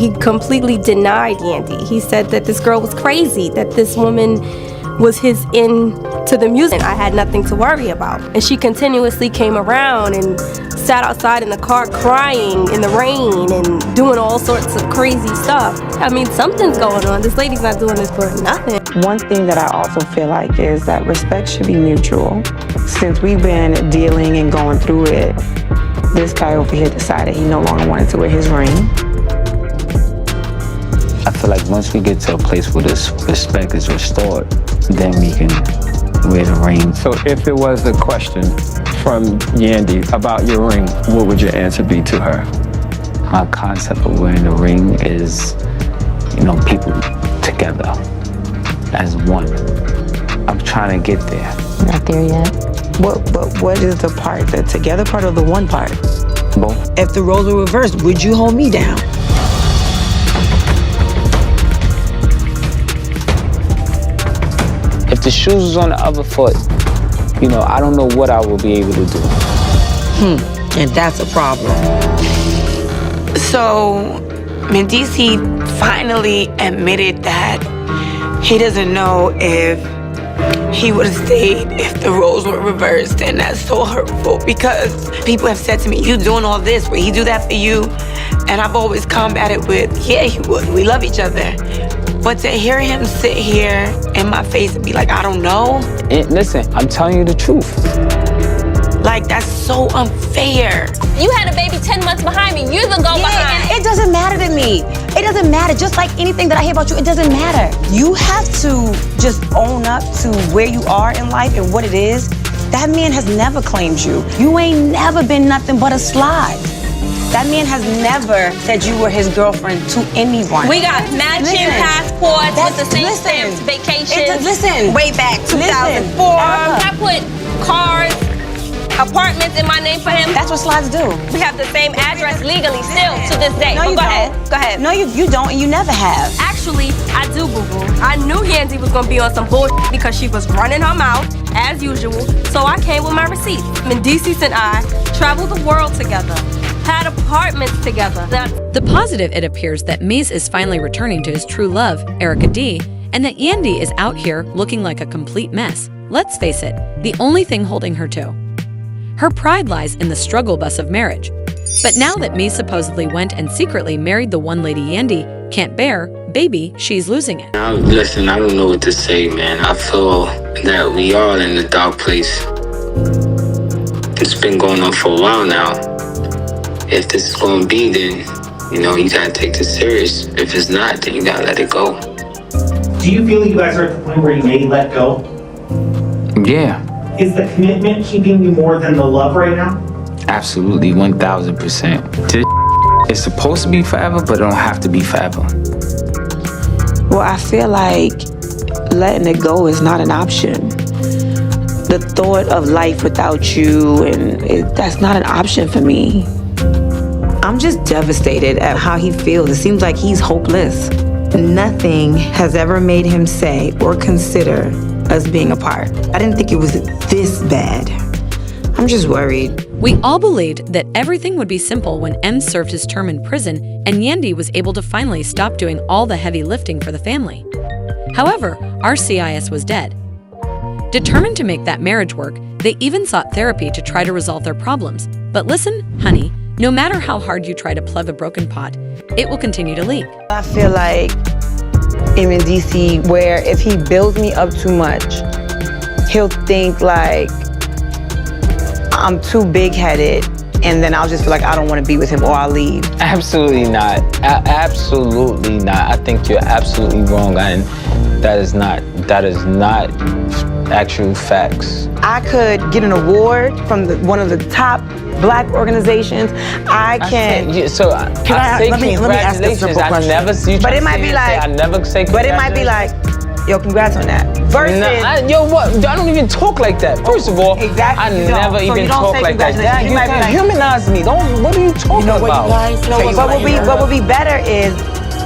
He completely denied Yandy. He said that this girl was crazy, that this woman was his in to the music. I had nothing to worry about. And she continuously came around and sat outside in the car crying in the rain and doing all sorts of crazy stuff. I mean, something's going on. This lady's not doing this for nothing. One thing that I also feel like is that respect should be mutual. Since we've been dealing and going through it, this guy over here decided he no longer wanted to wear his ring. I feel like once we get to a place where this respect is restored, then we can wear the ring. So if it was a question from Yandy about your ring, what would your answer be to her? My concept of wearing the ring is, people together as one. I'm trying to get there. Not there yet. What is the part, the together part or the one part? Both. If the roles were reversed, would you hold me down? If the shoes was on the other foot, I don't know what I will be able to do. And that's a problem. So, Mendeecees finally admitted that he doesn't know if he would have stayed if the roles were reversed, and that's so hurtful because people have said to me, you doing all this, would he do that for you? And I've always combated with, yeah, he would. We love each other. But to hear him sit here in my face and be like, I don't know. Listen, I'm telling you the truth. Like, that's so unfair. You had a baby 10 months behind me. You're the go behind. It doesn't matter to me. It doesn't matter. Just like anything that I hear about you, it doesn't matter. You have to just own up to where you are in life and what it is. That man has never claimed you. You ain't never been nothing but a slide. That man has never said you were his girlfriend to anyone. We got matching passports with the same stamps, vacations. Listen, way back 2004. I put cars, apartments in my name for him. That's what slides do. We have the same address legally still to this day. No, you go don't. ahead. Go ahead. No, you don't, and you never have. Actually, I do, boo-boo. I knew Yandy was gonna be on some bullshit because she was running her mouth, as usual, so I came with my receipts. Mendeecees and I traveled the world together, had apartments together. The positive, it appears that Mies is finally returning to his true love, Erica D, and that Yandy is out here looking like a complete mess. Let's face it, the only thing holding her to. Her pride lies in the struggle bus of marriage. But now that Mies supposedly went and secretly married the one lady Yandy can't bear, baby, she's losing it. Now, listen, I don't know what to say, man. I feel that we are in a dark place. It's been going on for a while now. If this is going to be, then, you got to take this serious. If it's not, then you got to let it go. Do you feel you guys are at the point where you may let go? Yeah. Is the commitment keeping you more than the love right now? Absolutely, 1000%. This is supposed to be forever, but it don't have to be forever. Well, I feel like letting it go is not an option. The thought of life without you, that's not an option for me. I'm just devastated at how he feels. It seems like he's hopeless. Nothing has ever made him say or consider us being apart. I didn't think it was this bad. I'm just worried. We all believed that everything would be simple when M served his term in prison and Yandy was able to finally stop doing all the heavy lifting for the family. However, RCIS was dead. Determined to make that marriage work, they even sought therapy to try to resolve their problems. But listen, honey, no matter how hard you try to plug a broken pot, it will continue to leak. I feel like in Mendeecees, where if he builds me up too much, he'll think like I'm too big-headed, and then I'll just feel like I don't want to be with him or I'll leave. Absolutely not. Absolutely not. I think you're absolutely wrong, and that is not actual facts. I could get an award from one of the top Black organizations. I can. Let me ask this simple question. But it might be like, I never say. But it might be like, yo, congrats on that. Versus, what? I don't even talk like that. First of all, exactly, I never even talk like that. Yeah, you can humanize me. What are you talking about? What would be better is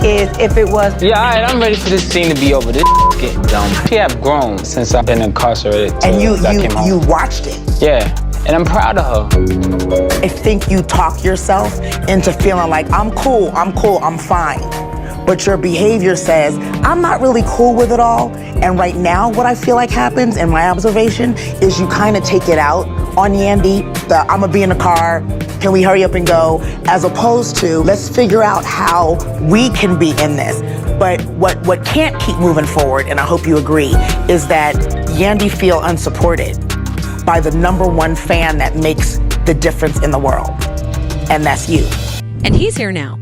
if it was. Yeah, all right, I'm ready for this scene to be over. This getting dumb. She have grown since I've been incarcerated. And you watched it. Yeah. And I'm proud of her. I think you talk yourself into feeling like, I'm cool, I'm fine. But your behavior says, I'm not really cool with it all. And right now, what I feel like happens in my observation is you kind of take it out on Yandy, I'm gonna be in the car, can we hurry up and go? As opposed to, let's figure out how we can be in this. But what can't keep moving forward, and I hope you agree, is that Yandy feel unsupported by the #1 fan that makes the difference in the world. And that's you. And he's here now.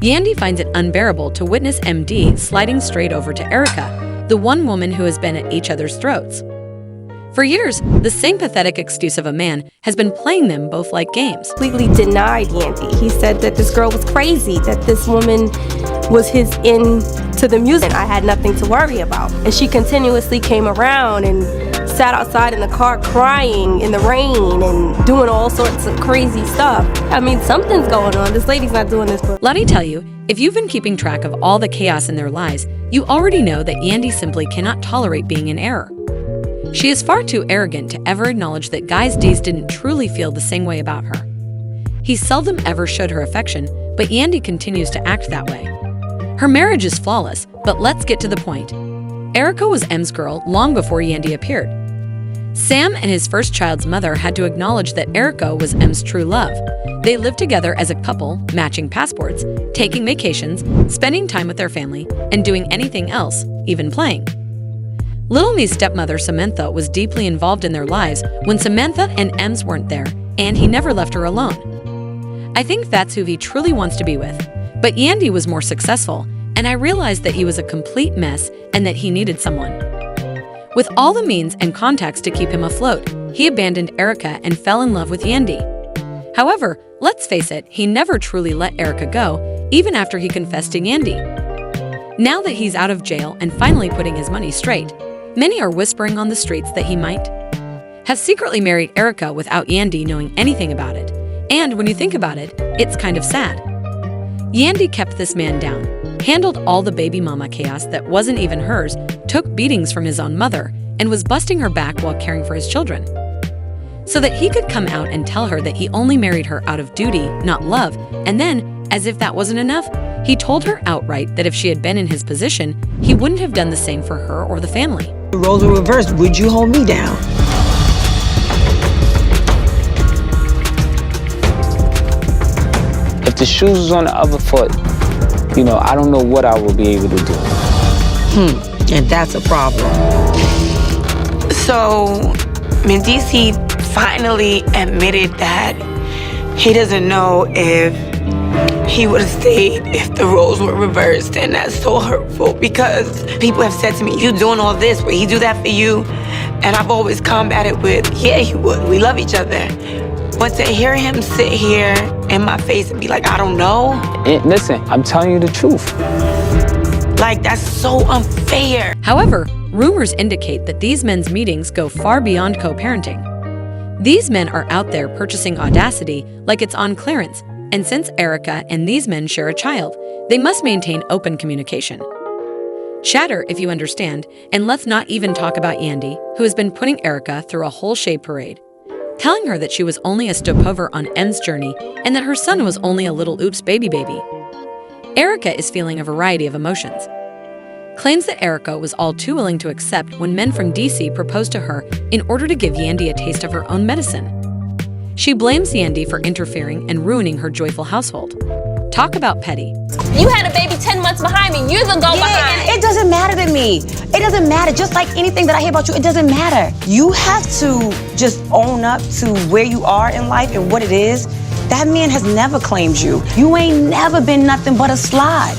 Yandy finds it unbearable to witness MD sliding straight over to Erica, the one woman who has been at each other's throats. For years, the same pathetic excuse of a man has been playing them both like games. Completely denied Yandy. He said that this girl was crazy, that this woman was his in to the music. I had nothing to worry about. And she continuously came around and sat outside in the car crying in the rain and doing all sorts of crazy stuff. I mean, something's going on. This lady's not doing this. Let me tell you, if you've been keeping track of all the chaos in their lives, you already know that Yandy simply cannot tolerate being in error. She is far too arrogant to ever acknowledge that Guy's D's didn't truly feel the same way about her. He seldom ever showed her affection, but Yandy continues to act that way. Her marriage is flawless, but let's get to the point. Erica was M's girl long before Yandy appeared. Sam and his first child's mother had to acknowledge that Erica was M's true love. They lived together as a couple, matching passports, taking vacations, spending time with their family, and doing anything else, even playing. Little Me's stepmother, Samantha, was deeply involved in their lives when Samantha and M's weren't there, and he never left her alone. I think that's who he truly wants to be with. But Yandy was more successful, and I realized that he was a complete mess and that he needed someone. With all the means and contacts to keep him afloat, he abandoned Erica and fell in love with Yandy. However, let's face it, he never truly let Erica go, even after he confessed to Yandy. Now that he's out of jail and finally putting his money straight, many are whispering on the streets that he might have secretly married Erica without Yandy knowing anything about it. And when you think about it, it's kind of sad. Yandy kept this man down, handled all the baby mama chaos that wasn't even hers, took beatings from his own mother, and was busting her back while caring for his children. So that he could come out and tell her that he only married her out of duty, not love, and then, as if that wasn't enough, he told her outright that if she had been in his position, he wouldn't have done the same for her or the family. The roles were reversed. Would you hold me down? If the shoes was on the other foot, I don't know what I will be able to do. And that's a problem. So, Mendeecees finally admitted that he doesn't know if he would have stayed if the roles were reversed, and that's so hurtful because people have said to me, you doing all this, would he do that for you? And I've always combated with, yeah, he would, we love each other. But to hear him sit here in my face and be like, I don't know. Listen, I'm telling you the truth. Like, that's so unfair. However, rumors indicate that these men's meetings go far beyond co-parenting. These men are out there purchasing audacity like it's on clearance, and since Erica and these men share a child, they must maintain open communication. Chatter if you understand, and let's not even talk about Yandy, who has been putting Erica through a whole shade parade, telling her that she was only a stopover on M's journey and that her son was only a little oops baby. Erica is feeling a variety of emotions. Claims that Erica was all too willing to accept when men from DC proposed to her in order to give Yandy a taste of her own medicine. She blames Yandy for interfering and ruining her joyful household. Talk about petty. You had a baby 10 months behind me. You're the go behind. It doesn't matter to me. It doesn't matter. Just like anything that I hear about you, it doesn't matter. You have to just own up to where you are in life and what it is. That man has never claimed you. You ain't never been nothing but a slide.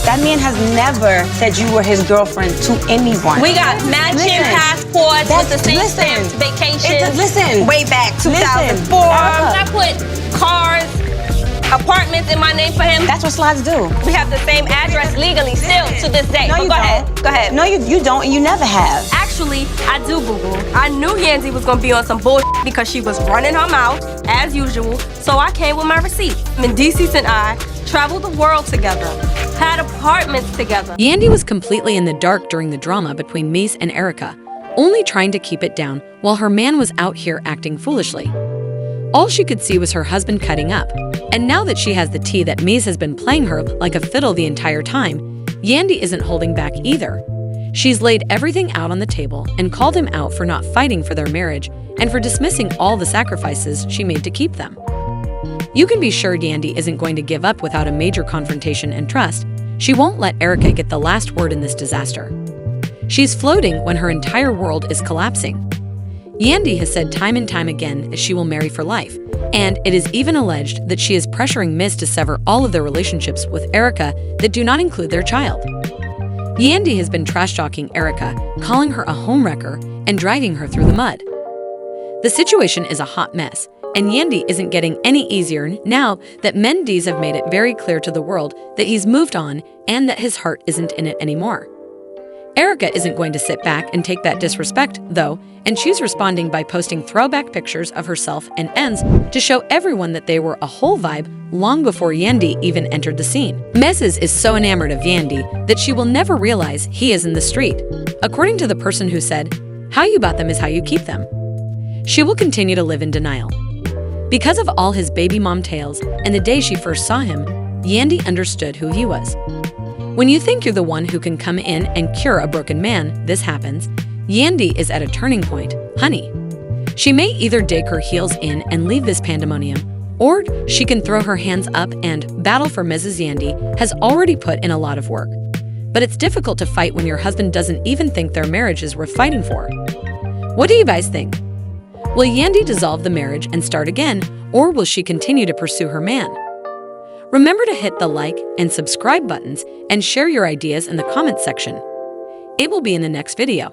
That man has never said you were his girlfriend to anyone. We got matching passports with the same stamped vacations. Listen. Way back 2004. I put cars, apartments in my name for him. That's what slides do. We have the same address legally still to this day. No, you don't. Go ahead. No, you don't, and you never have. Actually, I do, boo-boo. I knew Yandy was gonna be on some bullshit because she was running her mouth, as usual, so I came with my receipt. Mendeecees and I traveled the world together, had apartments together. Yandy was completely in the dark during the drama between Mies and Erica. only trying to keep it down while her man was out here acting foolishly. All she could see was her husband cutting up, and now that she has the tea that Mies has been playing her like a fiddle the entire time, Yandy isn't holding back either. She's laid everything out on the table and called him out for not fighting for their marriage and for dismissing all the sacrifices she made to keep them. You can be sure Yandy isn't going to give up without a major confrontation and trust. She won't let Erica get the last word in this disaster. She's floating when her entire world is collapsing. Yandy has said time and time again that she will marry for life, and it is even alleged that she is pressuring Mies to sever all of their relationships with Erica that do not include their child. Yandy has been trash-talking Erica, calling her a homewrecker and dragging her through the mud. The situation is a hot mess, and Yandy isn't getting any easier now that Mendeecees have made it very clear to the world that he's moved on and that his heart isn't in it anymore. Erica isn't going to sit back and take that disrespect, though, and she's responding by posting throwback pictures of herself and Ends to show everyone that they were a whole vibe long before Yandy even entered the scene. Mendeecees is so enamored of Yandy that she will never realize he is in the street. According to the person who said, "How you bought them is how you keep them." She will continue to live in denial. Because of all his baby mom tales and the day she first saw him, Yandy understood who he was. When you think you're the one who can come in and cure a broken man, this happens. Yandy is at a turning point, honey. She may either dig her heels in and leave this pandemonium, or she can throw her hands up and battle for Mrs. Yandy has already put in a lot of work. But it's difficult to fight when your husband doesn't even think their marriage is worth fighting for. What do you guys think? Will Yandy dissolve the marriage and start again, or will she continue to pursue her man? Remember to hit the like and subscribe buttons and share your ideas in the comments section. It will be in the next video.